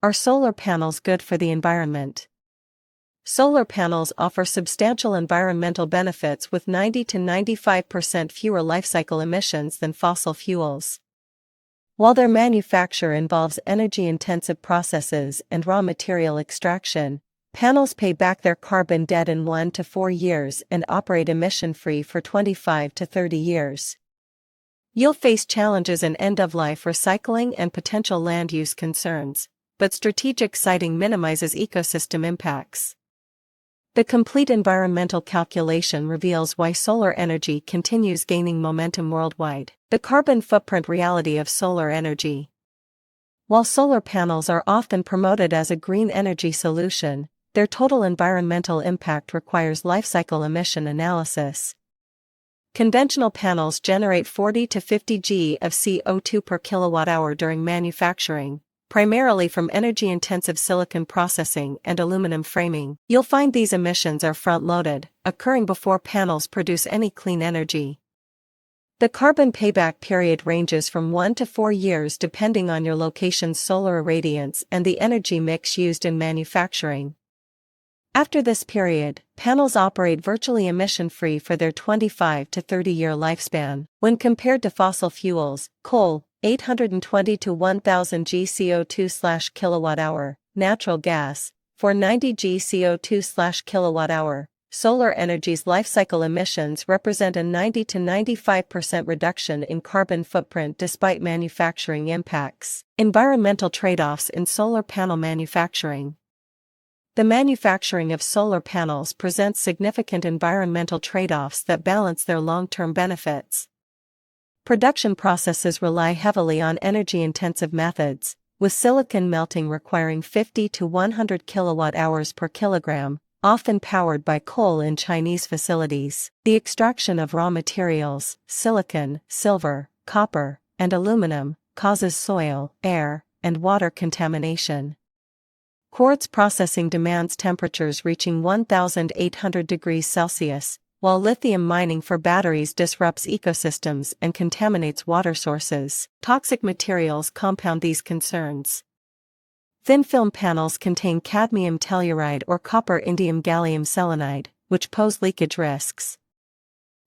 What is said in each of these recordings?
Are solar panels good for the environment? Solar panels offer substantial environmental benefits with 90 to 95% fewer lifecycle emissions than fossil fuels. While their manufacture involves energy-intensive processes and raw material extraction, panels pay back their carbon debt in 1 to 4 years and operate emission-free for 25 to 30 years. You'll face challenges in end-of-life recycling and potential land use concerns, but strategic siting minimizes ecosystem impacts. The complete environmental calculation reveals why solar energy continues gaining momentum worldwide. The carbon footprint reality of solar energy. While solar panels are often promoted as a green energy solution, their total environmental impact requires lifecycle emission analysis. Conventional panels generate 40 to 50 g of CO2 per kilowatt-hour during manufacturing, primarily from energy-intensive silicon processing and aluminum framing. You'll find these emissions are front-loaded, occurring before panels produce any clean energy. The carbon payback period ranges from 1 to 4 years depending on your location's solar irradiance and the energy mix used in manufacturing. After this period, panels operate virtually emission-free for their 25 to 30-year lifespan. When compared to fossil fuels, coal, 820 to 1000 g CO2/kilowatt-hour, natural gas, 490 g CO2/kilowatt-hour, solar energy's lifecycle emissions represent a 90 to 95% reduction in carbon footprint despite manufacturing impacts. Environmental trade-offs in solar panel manufacturing. The manufacturing of solar panels presents significant environmental trade-offs that balance their long-term benefits. Production processes rely heavily on energy-intensive methods, with silicon melting requiring 50 to 100 kilowatt-hours per kilogram, often powered by coal in Chinese facilities. The extraction of raw materials, silicon, silver, copper, and aluminum, causes soil, air, and water contamination. Quartz processing demands temperatures reaching 1,800 degrees Celsius, while lithium mining for batteries disrupts ecosystems and contaminates water sources. Toxic materials compound these concerns. Thin film panels contain cadmium telluride or copper indium gallium selenide, which pose leakage risks.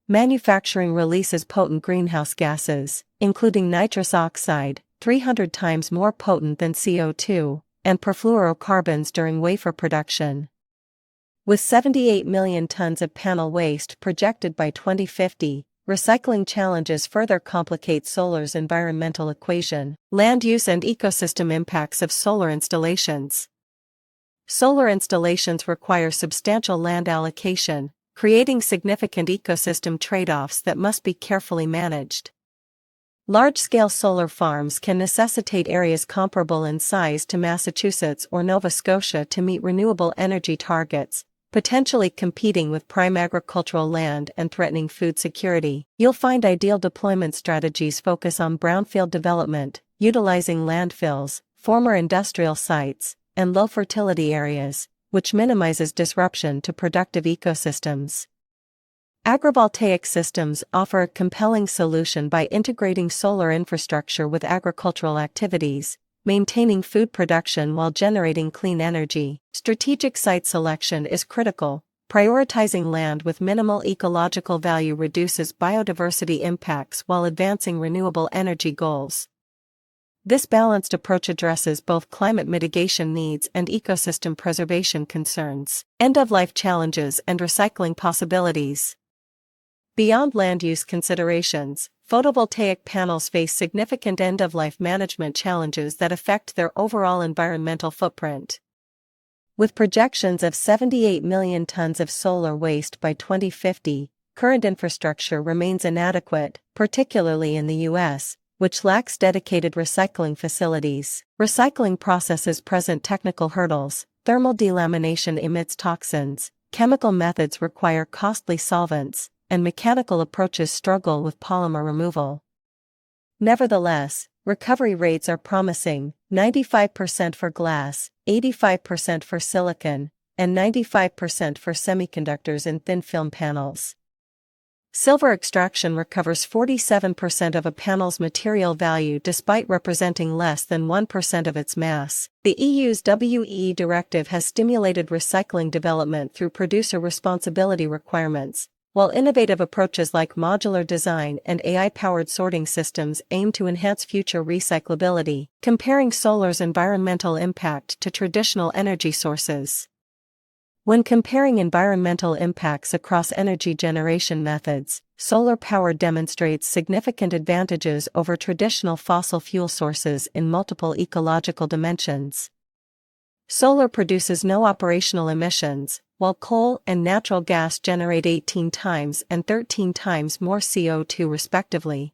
Manufacturing releases potent greenhouse gases, including nitrous oxide, 300 times more potent than CO2, and perfluorocarbons during wafer production. With 78 million tons of panel waste projected by 2050, recycling challenges further complicate solar's environmental equation. Land use and ecosystem impacts of solar installations. Solar installations require substantial land allocation, creating significant ecosystem trade-offs that must be carefully managed. Large-scale solar farms can necessitate areas comparable in size to Massachusetts or Nova Scotia to meet renewable energy targets, potentially competing with prime agricultural land and threatening food security. You'll find ideal deployment strategies focus on brownfield development, utilizing landfills, former industrial sites, and low-fertility areas, which minimizes disruption to productive ecosystems. Agrivoltaic systems offer a compelling solution by integrating solar infrastructure with agricultural activities, maintaining food production while generating clean energy. Strategic site selection is critical. Prioritizing land with minimal ecological value reduces biodiversity impacts while advancing renewable energy goals. This balanced approach addresses both climate mitigation needs and ecosystem preservation concerns. End-of-life challenges and recycling possibilities. Beyond land use considerations, photovoltaic panels face significant end-of-life management challenges that affect their overall environmental footprint. With projections of 78 million tons of solar waste by 2050, current infrastructure remains inadequate, particularly in the U.S., which lacks dedicated recycling facilities. Recycling processes present technical hurdles. Thermal delamination emits toxins, chemical methods require costly solvents, and mechanical approaches struggle with polymer removal. Nevertheless, recovery rates are promising: 95% for glass, 85% for silicon, and 95% for semiconductors in thin film panels. Silver extraction recovers 47% of a panel's material value despite representing less than 1% of its mass. The EU's WEEE directive has stimulated recycling development through producer responsibility requirements, while innovative approaches like modular design and AI-powered sorting systems aim to enhance future recyclability. Comparing solar's environmental impact to traditional energy sources. When comparing environmental impacts across energy generation methods, solar power demonstrates significant advantages over traditional fossil fuel sources in multiple ecological dimensions. Solar produces no operational emissions, while coal and natural gas generate 18 times and 13 times more CO2 respectively.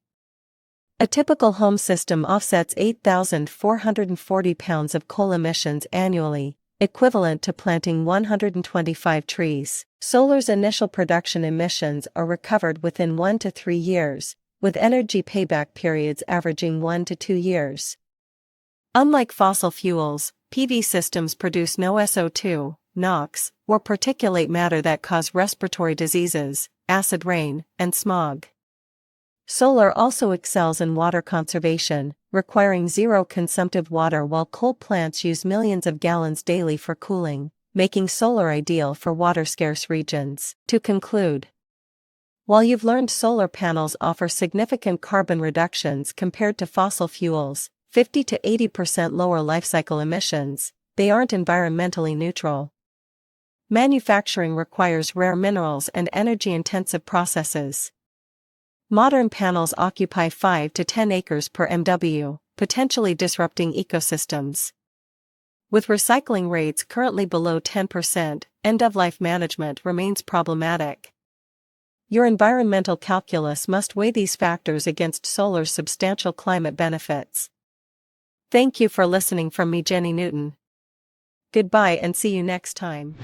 A typical home system offsets 8,440 pounds of coal emissions annually, equivalent to planting 125 trees. Solar's initial production emissions are recovered within 1 to 3 years, with energy payback periods averaging 1 to 2 years. Unlike fossil fuels, PV systems produce no SO2, NOx, or particulate matter that cause respiratory diseases, acid rain, and smog. Solar also excels in water conservation, requiring zero consumptive water, while coal plants use millions of gallons daily for cooling, making solar ideal for water-scarce regions. To conclude, while you've learned solar panels offer significant carbon reductions compared to fossil fuels, 50 to 80% lower lifecycle emissions, they aren't environmentally neutral. Manufacturing requires rare minerals and energy-intensive processes. Modern panels occupy 5 to 10 acres per MW, potentially disrupting ecosystems. With recycling rates currently below 10%, end-of-life management remains problematic. Your environmental calculus must weigh these factors against solar's substantial climate benefits. Thank you for listening from me, Jenny Newton. Goodbye and see you next time.